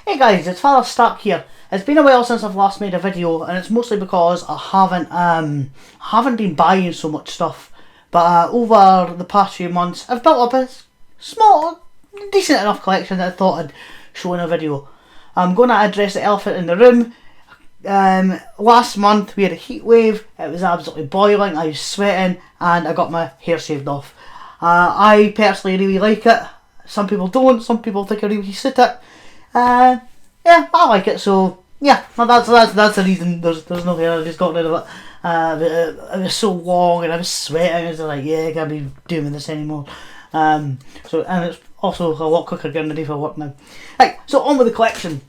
Hey guys, it's FatherStack's here. It's been a while since I've last made a video, and it's mostly because I haven't been buying so much stuff. But over the past few months, I've built up a small, decent enough collection that I thought I'd show in a video. I'm going to address the elephant in the room. Last month we had a heat wave. It was absolutely boiling. I was sweating, and I got my hair shaved off. I personally really like it. Some people don't. Some people think I really suit it. Yeah, I like it. So yeah, that's the reason. There's no hair. I just got rid of it. It was so long, and I was sweating. I was like, yeah, I can't be doing this anymore. And it's also a lot quicker getting ready for work now. Right, so on with the collection.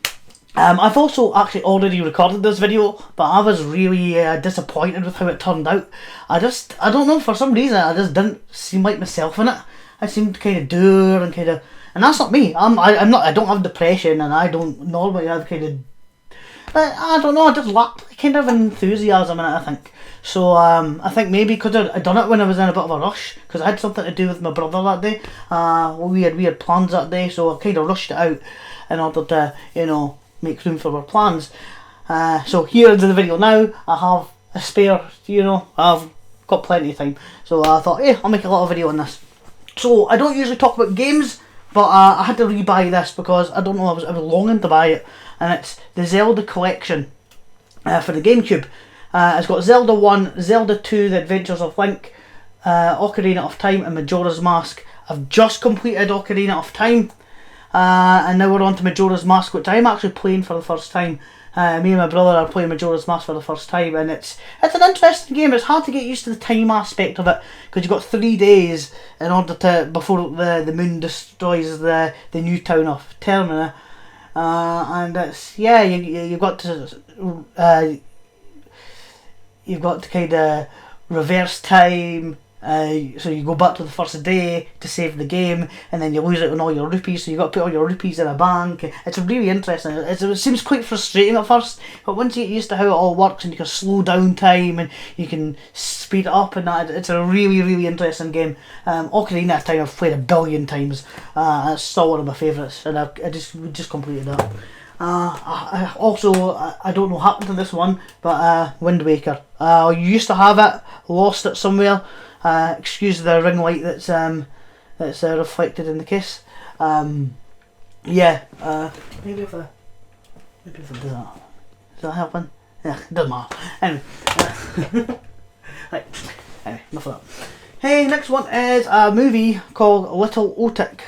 I've also actually already recorded this video, but I was really disappointed with how it turned out. I don't know, for some reason I just didn't seem like myself in it. I seemed kind of dour and and that's not me. I don't have depression, and I don't normally have I don't know, I just lacked kind of enthusiasm in it, I think. So I think maybe because I'd done it when I was in a bit of a rush, because I had something to do with my brother that day. We had plans that day, so I kind of rushed it out in order to, make room for our plans. So here is the video now. I have a spare, I've got plenty of time. So I thought, hey, I'll make a little video on this. So I don't usually talk about games, but I had to rebuy this because I don't know, I was longing to buy it. And it's the Zelda Collection for the GameCube. It's got Zelda 1, Zelda 2, The Adventures of Link, Ocarina of Time and Majora's Mask. I've just completed Ocarina of Time. And now we're on to Majora's Mask, which I'm actually playing for the first time. Me and my brother are playing Majora's Mask for the first time, and it's an interesting game. It's hard to get used to the time aspect of it, because you've got 3 days in order before the moon destroys the new town of Termina. And it's, yeah, you've got to kind of reverse time. So you go back to the first day to save the game, and then you lose it on all your rupees, so you've got to put all your rupees in a bank. It's really interesting. It seems quite frustrating at first, but once you get used to how it all works, and you can slow down time and you can speed it up, and that, it's a really, really interesting game. Ocarina of Time I've played 1 billion times. It's still one of my favourites, and we just completed that. I don't know what happened to this one, but Wind Waker. I used to have it, lost it somewhere. Excuse the ring light that's reflected in the case. Yeah. Maybe if I do that. Is that helping? Yeah, doesn't matter. Anyway. Right. Anyway, enough of that. Hey, next one is a movie called Little Otik.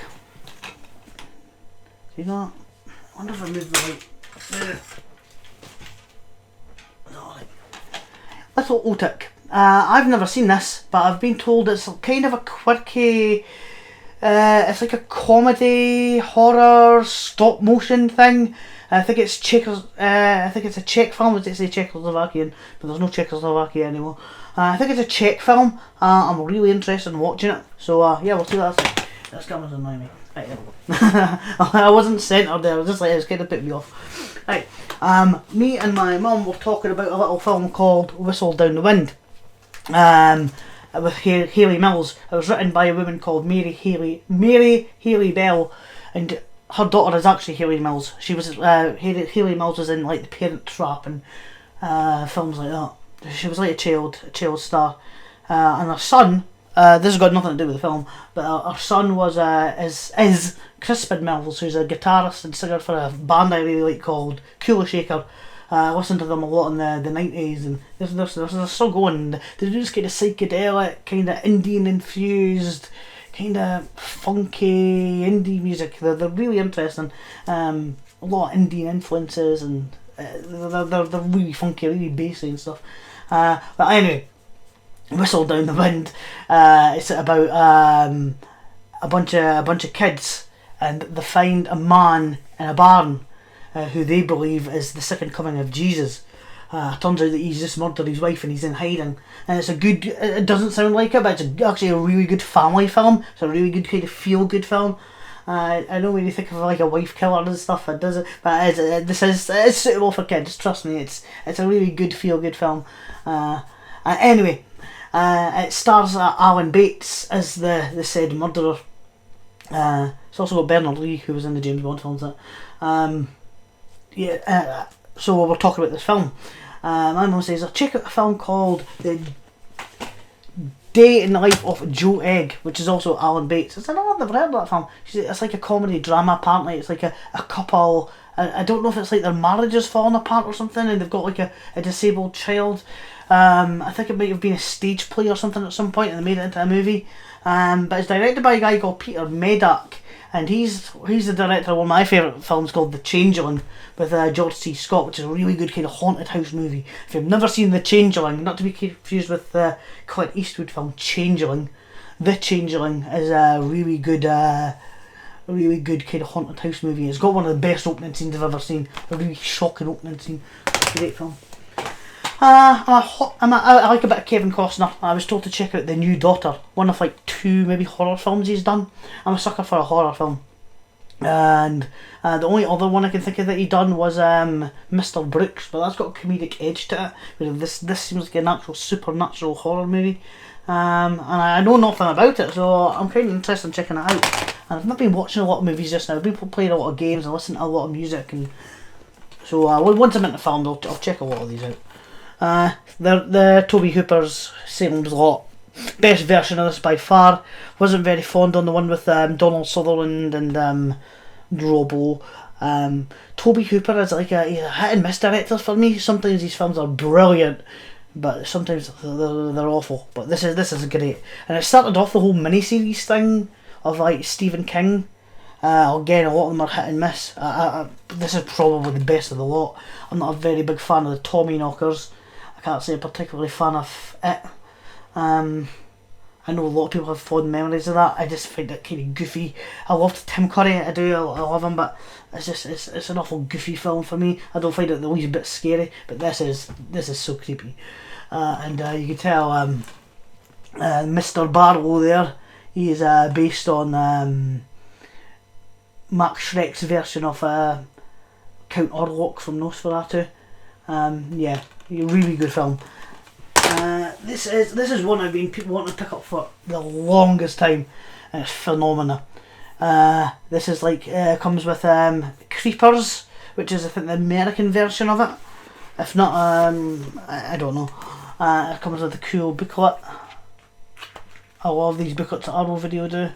See that? I wonder if I move the light. Little Otik. I've never seen this, but I've been told it's kind of a quirky, it's like a comedy, horror, stop motion thing. I think it's a Czech film. Would it say Czechoslovakian? But there's no Czechoslovakia anymore. I think it's a Czech film. I'm really interested in watching it. So yeah, we'll see what that's like. This camera's annoying me. Right, I wasn't centred there. I was just like, it was kind of put me off. Right, me and my mum were talking about a little film called Whistle Down the Wind. With Hayley Mills. It was written by a woman called Mary Haley Bell, and her daughter is actually Hayley Mills. She was Hayley Mills was in like The Parent Trap and films like that. She was like a child star, and her son. This has got nothing to do with the film, but her son was is Crispin Mills, who's a guitarist and singer for a band I really like called Cooler Shaker. I listened to them a lot in the 90s, and they're still going. They do this kind of psychedelic, kind of Indian infused, kind of funky indie music. They're really interesting. A lot of Indian influences, and they're really funky, really bassy and stuff. But anyway, Whistle Down the Wind. It's about a bunch of kids, and they find a man in a barn. Who they believe is the second coming of Jesus. Turns out that he's just murdered his wife and he's in hiding. And it's it doesn't sound like it, but it's actually a really good family film. It's a really good kind of feel-good film. I know when you think of like a wife killer and stuff, it doesn't, but it's suitable for kids, trust me. It's a really good feel-good film. Anyway, it stars Alan Bates as the said murderer. It's also got Bernard Lee, who was in the James Bond films. yeah, so we're talking about this film. My mum says, check out a film called The Day in the Life of Joe Egg, which is also Alan Bates. I said, oh, I've never heard of that film. She said, it's like a comedy drama, apparently. It's like a couple, I don't know if it's like their marriage is falling apart or something, and they've got like a disabled child. I think it might have been a stage play or something at some point, and they made it into a movie. But it's directed by a guy called Peter Medak, and he's the director of one of my favourite films called The Changeling, with George C. Scott, which is a really good kind of haunted house movie. If you've never seen The Changeling, not to be confused with the Clint Eastwood film Changeling, The Changeling is a really good kind of haunted house movie. It's got one of the best opening scenes I've ever seen. A really shocking opening scene. Great film. I like a bit of Kevin Costner. I was told to check out The New Daughter, one of like 2 maybe horror films he's done. I'm a sucker for a horror film. And the only other one I can think of that he done was Mr. Brooks, but that's got a comedic edge to it. This seems like an actual supernatural horror movie. And I know nothing about it, so I'm kind of interested in checking it out. And I've not been watching a lot of movies just now. I've been playing a lot of games and listening to a lot of music, and so once I'm into film, I'll check a lot of these out. The Toby Hooper's Salem's Lot, best version of this by far. Wasn't very fond on the one with Donald Sutherland and Robo. Toby Hooper is like he's a hit and miss director for me. Sometimes these films are brilliant, but sometimes they're awful. But this is great, and it started off the whole miniseries thing of like Stephen King. Again, a lot of them are hit and miss. This is probably the best of the lot. I'm not a very big fan of the Tommyknockers. I can't say I'm particularly fan of it. I know a lot of people have fond memories of that. I just find it kind of goofy. I loved Tim Curry, I do, I love him, but it's an awful goofy film for me. I don't find it the least bit scary, but this is so creepy. And you can tell Mr. Barlow there, he is based on Max Schreck's version of Count Orlok from Nosferatu. Yeah, really good film. This is one I've been wanting to pick up for the longest time, and it's phenomenal. This is like comes with Creepers, which is I think the American version of it. If not, I don't know. It comes with a cool booklet. I love these booklets that Arrow Video do.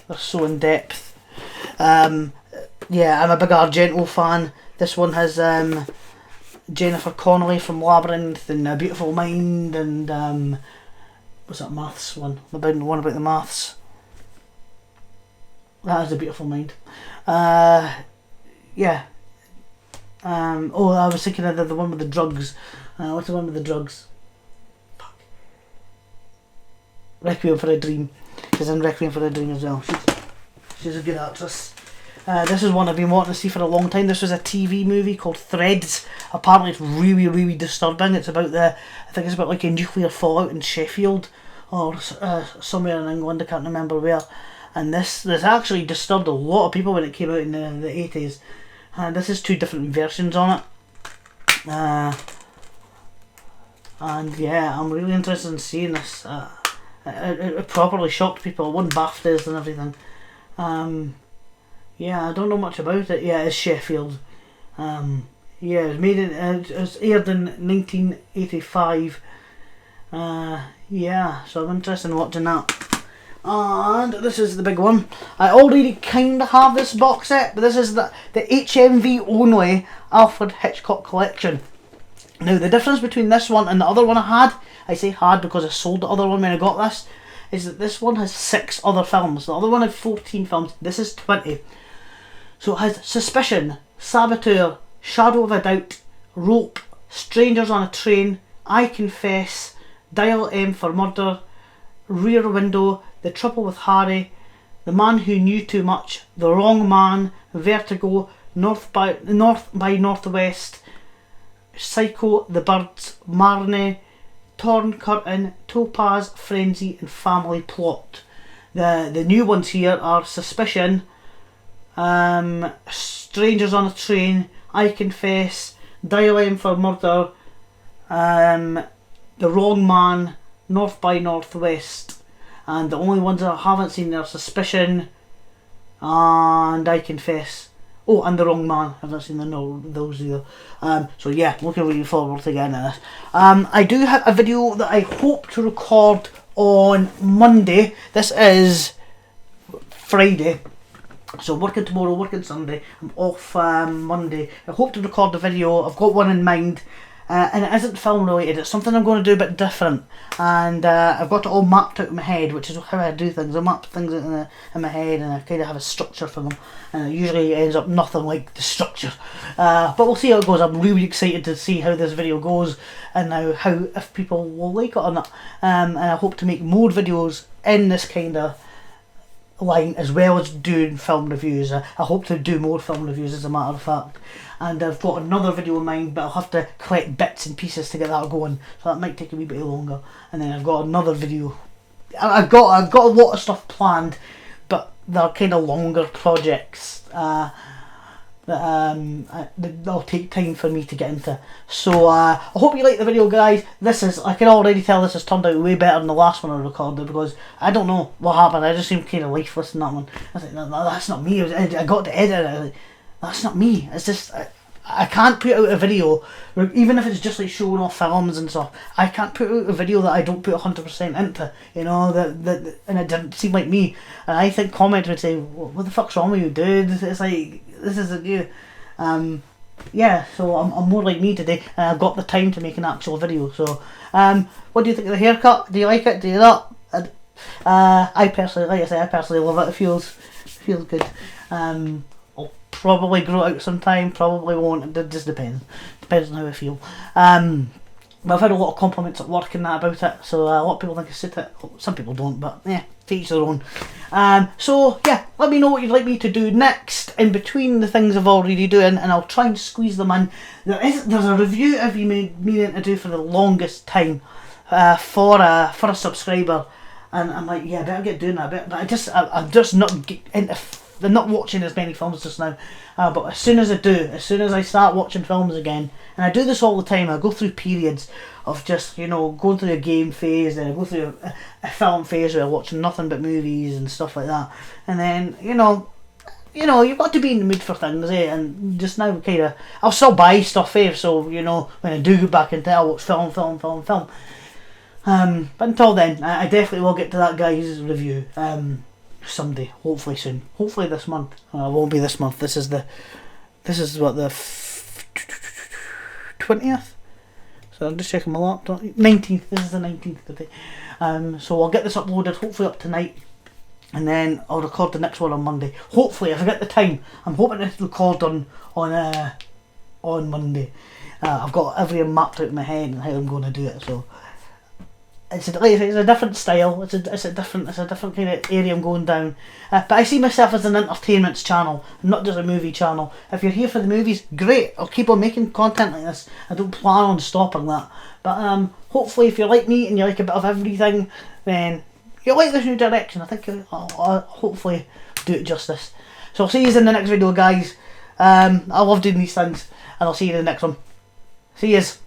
They're so in depth. Yeah, I'm a big Argento fan. This one has Jennifer Connelly from Labyrinth and A Beautiful Mind and what's that maths one? The big one about the maths. That is A Beautiful Mind. Yeah. Oh, I was thinking of the one with the drugs. What's the one with the drugs? Fuck. Requiem for a Dream. She's in Requiem for a Dream as well. She's a good actress. This is one I've been wanting to see for a long time. This was a TV movie called Threads. Apparently it's really, really disturbing. It's about I think it's about like a nuclear fallout in Sheffield or somewhere in England, I can't remember where. And this actually disturbed a lot of people when it came out in the 80s. And this is 2 different versions on it. And yeah, I'm really interested in seeing this. It properly shocked people. It won BAFTAs and everything. Yeah, I don't know much about it. Yeah, it's Sheffield. Yeah, it was made it was aired in 1985. Yeah, so I'm interested in watching that. And this is the big one. I already kind of have this box set, but this is the HMV only Alfred Hitchcock Collection. Now, the difference between this one and the other one I had, I say had because I sold the other one when I got this, is that this one has 6 other films. The other one had 14 films. This is 20. So it has Suspicion, Saboteur, Shadow of a Doubt, Rope, Strangers on a Train, I Confess, Dial M for Murder, Rear Window, The Trouble with Harry, The Man Who Knew Too Much, The Wrong Man, Vertigo, North by Northwest, Psycho, The Birds, Marnie, Torn Curtain, Topaz, Frenzy and Family Plot. The new ones here are Suspicion, Strangers on a Train, I Confess, Dial M for Murder, The Wrong Man, North by Northwest. And the only ones that I haven't seen are Suspicion and I Confess. Oh, and The Wrong Man. I've not seen those either. So yeah, looking really forward to getting this. I do have a video that I hope to record on Monday. This is Friday. So working tomorrow, working Sunday. I'm off Monday. I hope to record the video. I've got one in mind. And it isn't film related, it's something I'm going to do a bit different, and I've got it all mapped out in my head, which is how I do things. I map things in my head, and I kind of have a structure for them, and it usually ends up nothing like the structure, but we'll see how it goes. I'm really excited to see how this video goes, and now how if people will like it or not, and I hope to make more videos in this kind of line, as well as doing film reviews. I hope to do more film reviews, as a matter of fact, and I've got another video in mind, but I'll have to collect bits and pieces to get that going, so that might take a wee bit longer. And then I've got another video. I've got a lot of stuff planned, but they're kind of longer projects that'll take time for me to get into. So I hope you like the video, guys. I can already tell this has turned out way better than the last one I recorded, because I don't know what happened. I just seemed kind of lifeless in that one. I was like, no, that's not me. I got to edit it. I was like, that's not me. It's just I can't put out a video, even if it's just like showing off films and stuff. I can't put out a video that I don't put 100% into, you know, that and it didn't seem like me. And I think comments would say, what the fuck's wrong with you, dude? It's like, this isn't you. Yeah, so I'm more like me today, and I've got the time to make an actual video. So what do you think of the haircut? Do you like it? Do you not? I personally, like I say, I personally love it. It feels good. I'll probably grow it out sometime, probably won't. It just depends on how I feel. But I've had a lot of compliments at work and that about it, so a lot of people think I suit it. Some people don't, but yeah, to each their own. So yeah, let me know what you'd like me to do next in between the things I've already doing, and I'll try and squeeze them in. There's a review I've been meaning to do for the longest time for a subscriber, and I'm like, yeah, I better get doing that. But I'm just not into. I'm not watching as many films just now, but as soon as I start watching films again, and I do this all the time, I go through periods of just, you know, going through a game phase, then I go through a film phase where I'm watching nothing but movies and stuff like that, and then, you know, you've got to be in the mood for things, and just now I'll still buy stuff, so, you know, when I do go back into it, I'll watch film. But until then, I definitely will get to that guy's review, someday, hopefully soon, hopefully this month. It won't be this month. This is what, the 20th. So I'm just checking my laptop. 19th. This is the 19th today. So I'll get this uploaded hopefully up tonight, and then I'll record the next one on Monday. Hopefully, if I get the time, I'm hoping to record on Monday. I've got everything mapped out in my head and how I'm going to do it. So. It's a different style. It's a different kind of area I'm going down. But I see myself as an entertainment channel, not just a movie channel. If you're here for the movies, great. I'll keep on making content like this. I don't plan on stopping that. But hopefully, if you're like me and you like a bit of everything, then you'll like this new direction. I think I'll hopefully do it justice. So I'll see you in the next video, guys. I love doing these things, and I'll see you in the next one. See yous.